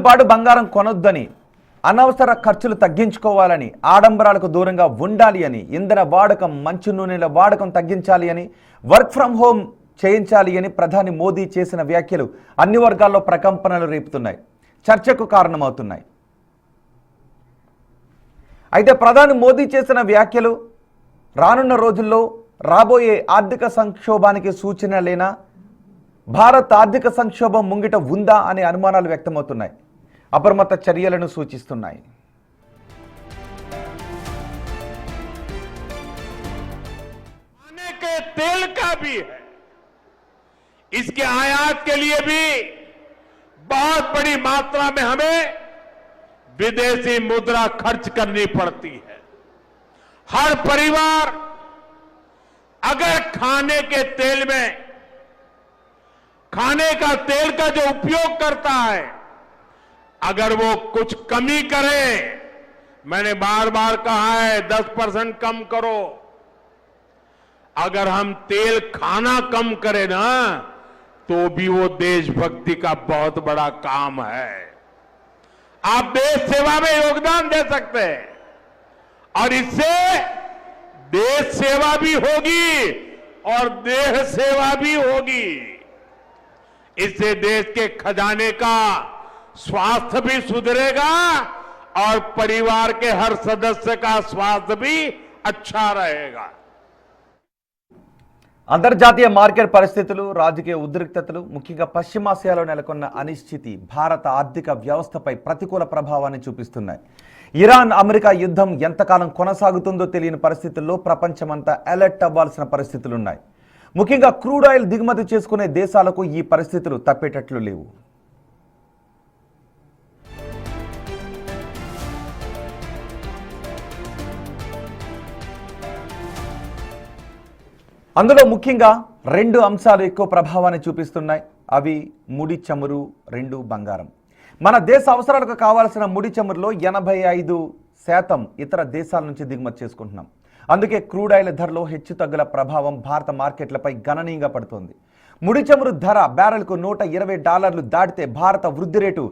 పాటు బంగారం కొనొద్దని, అనవసర ఖర్చులు తగ్గించుకోవాలని, ఆడంబరాలకు దూరంగా ఉండాలి అని, ఇంధన వాడకం, మంచు నూనెల వాడకం తగ్గించాలి అని, వర్క్ ఫ్రం హోమ్ చేయించాలి అని ప్రధాని మోదీ చేసిన వ్యాఖ్యలు అన్ని వర్గాల్లో ప్రకంపనలు రేపుతున్నాయి, చర్చకు కారణమవుతున్నాయి. అయితే ప్రధాని మోదీ చేసిన వ్యాఖ్యలు రానున్న రోజుల్లో రాబోయే ఆర్థిక సంక్షోభానికి సూచనలేనా, భారత్ ఆర్థిక సంక్షోభం ముంగిట ఉందా అనే అనుమానాలు వ్యక్తమవుతున్నాయి, అప్రమత్త చర్యలను సూచిస్తున్నాయి. खाने के तेल का भी है, इसके आयात के लिए भी बहुत बड़ी मात्रा में हमें विदेशी मुद्रा खर्च करनी पड़ती है. हर परिवार अगर खाने के तेल में खाने का तेल का जो उपयोग करता है, अगर वो कुछ कमी करे, मैंने बार बार कहा है 10% कम करो. अगर हम तेल खाना कम करें ना, तो भी वो देशभक्ति का बहुत बड़ा काम है. आप देश सेवा में योगदान दे सकते हैं और इससे देश सेवा भी होगी और देह सेवा भी होगी. इससे देश के खजाने का स्वास्थ्य भी सुधरेगा और परिवार के हर सदस्य का स्वास्थ्य भी अच्छा रहेगा. అంతర్జాతీయ మార్కెట్ పరిస్థితులు, రాజకీయ ఉద్రిక్తతలు, ముఖ్యంగా పశ్చిమాసియాలో నెలకొన్న అనిశ్చితి భారత ఆర్థిక వ్యవస్థపై ప్రతికూల ప్రభావాన్ని చూపిస్తున్నాయి. ఇరాన్ అమెరికా యుద్ధం ఎంతకాలం కొనసాగుతుందో తెలియని పరిస్థితుల్లో ప్రపంచమంతా అలర్ట్ అవ్వాల్సిన పరిస్థితులున్నాయి. ముఖ్యంగా క్రూడ్ ఆయిల్ దిగుమతి చేసుకునే దేశాలకు ఈ పరిస్థితులు తప్పేటట్లు లేవు. అందులో ముఖ్యంగా రెండు అంశాలు ఎక్కువ ప్రభావాన్ని చూపిస్తున్నాయి. అవి ముడి చమురు, రెండు బంగారం. మన దేశ అవసరాలకు కావాల్సిన ముడి చమురులో 85% ఇతర దేశాల నుంచి దిగుమతి చేసుకుంటున్నాం. అందుకే క్రూడ్ ఆయిల్ ధరలో హెచ్చుతగ్గుల ప్రభావం భారత మార్కెట్లపై గణనీయంగా పడుతోంది. ముడి చమురు ధర బ్యారెల్కు $120 దాటితే భారత వృద్ధి రేటు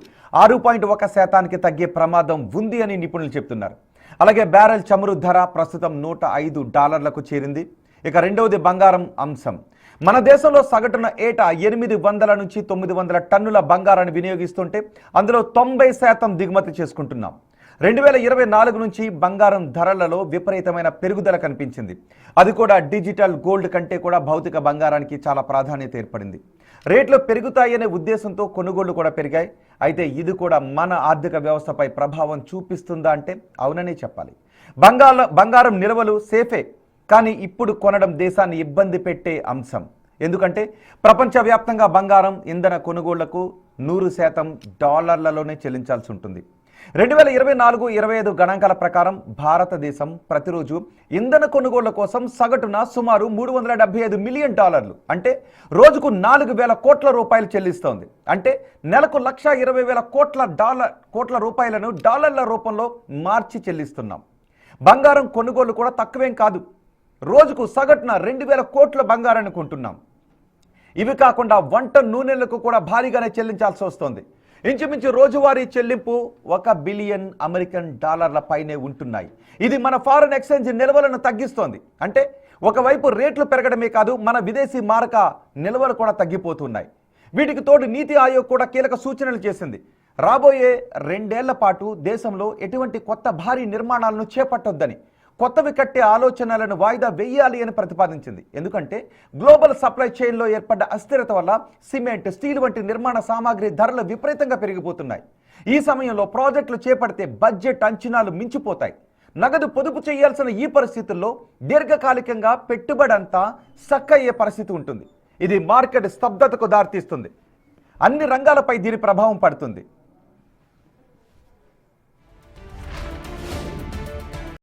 6.1% తగ్గే ప్రమాదం ఉంది అని నిపుణులు చెప్తున్నారు. అలాగే బ్యారెల్ చమురు ధర ప్రస్తుతం $105కు చేరింది. ఇక రెండవది బంగారం అంశం. మన దేశంలో సగటున ఏటా 800 నుంచి 900 టన్నుల బంగారాన్ని వినియోగిస్తుంటే అందులో 90% దిగుమతి చేసుకుంటున్నాం. 2024 నుంచి బంగారం ధరలలో విపరీతమైన పెరుగుదల కనిపించింది. అది కూడా డిజిటల్ గోల్డ్ కంటే కూడా భౌతిక బంగారానికి చాలా ప్రాధాన్యత ఏర్పడింది. రేట్లు పెరుగుతాయనే ఉద్దేశంతో కొనుగోళ్లు కూడా పెరిగాయి. అయితే ఇది కూడా మన ఆర్థిక వ్యవస్థపై ప్రభావం చూపిస్తుందా అంటే అవుననే చెప్పాలి. బంగారం నిల్వలు సేఫే, కానీ ఇప్పుడు కొనడం దేశాన్ని ఇబ్బంది పెట్టే అంశం. ఎందుకంటే ప్రపంచవ్యాప్తంగా బంగారం ఇంధన కొనుగోళ్లకు 100% డాలర్లలోనే చెల్లించాల్సి ఉంటుంది. 2024-25 గణాంకాల ప్రకారం భారతదేశం ప్రతిరోజు ఇంధన కొనుగోళ్ల కోసం సగటున సుమారు $375 మిలియన్, అంటే రోజుకు 4,000 కోట్ల రూపాయలు చెల్లిస్తోంది. అంటే నెలకు 1,20,000 కోట్ల రూపాయలను డాలర్ల రూపంలో మార్చి చెల్లిస్తున్నాం. బంగారం కొనుగోళ్లు కూడా తక్కువేం కాదు. రోజుకు సగటున 2,000 కోట్ల బంగారాన్ని కొంటున్నాం. ఇవి కాకుండా వంట నూనెలకు కూడా భారీగానే చెల్లించాల్సి వస్తోంది. ఇంచుమించు రోజువారీ చెల్లింపు $1 బిలియన్ పైనే ఉంటున్నాయి. ఇది మన ఫారెన్ ఎక్స్చేంజ్ నిల్వలను తగ్గిస్తోంది. అంటే ఒకవైపు రేట్లు పెరగడమే కాదు, మన విదేశీ మారక నిల్వలు కూడా తగ్గిపోతున్నాయి. వీటికి తోడు నీతి ఆయోగ్ కూడా కీలక సూచనలు చేసింది. రాబోయే 2 ఏళ్ల పాటు దేశంలో ఎటువంటి కొత్త భారీ నిర్మాణాలను చేపట్టొద్దని, కొత్తవి కట్టే ఆలోచనలను వాయిదా వేయాలి అని ప్రతిపాదించింది. ఎందుకంటే గ్లోబల్ సప్లై చైన్లో ఏర్పడ్డ అస్థిరత వల్ల సిమెంట్, స్టీల్ వంటి నిర్మాణ సామాగ్రి ధరలు విపరీతంగా పెరిగిపోతున్నాయి. ఈ సమయంలో ప్రాజెక్టులు చేపడితే బడ్జెట్ అంచనాలు మించిపోతాయి. నగదు పొదుపు చేయాల్సిన ఈ పరిస్థితుల్లో దీర్ఘకాలికంగా పెట్టుబడి అంతా సక్కయ్యే పరిస్థితి ఉంటుంది. ఇది మార్కెట్ స్తబ్దతకు దారితీస్తుంది. అన్ని రంగాలపై దీని ప్రభావం పడుతుంది.